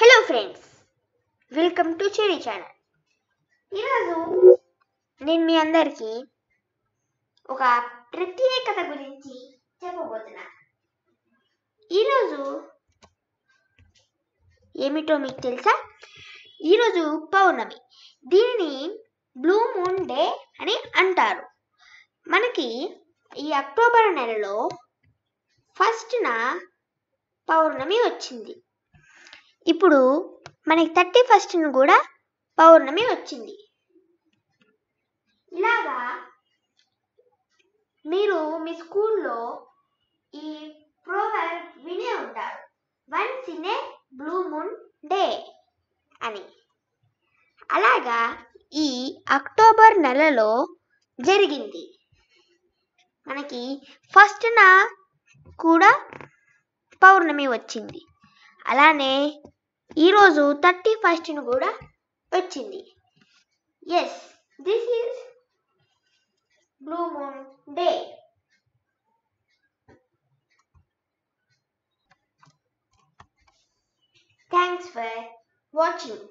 Hello friends, welcome to cherry channel. ఈరోజు నేను మీ అందరికీ ఒక ప్రత్యేకత గురించి చెప్పబోతున్నా. ఈరోజు ఏమిటో మీకు తెలుసా? ఈరోజు పౌర్ణమి. దీనిని బ్లూ మూన్ డే అని అంటారు. మనకి ఈ అక్టోబర్ నెలలో ఫస్ట్న పౌర్ణమి వచ్చింది. ఇప్పుడు మనకి 31st కూడా పౌర్ణమి వచ్చింది. ఇలాగా మీరు మీ స్కూల్లో ఈ ప్రోవర్బ్ వినే ఉంటారు, once in a blue moon day అని. అలాగా ఈ అక్టోబర్ నెలలో జరిగింది. మనకి ఫస్ట్న కూడా పౌర్ణమి వచ్చింది. అలానే ఈరోజు 31st కూడా వచ్చింది. Yes, this is blue moon day. Thanks for watching.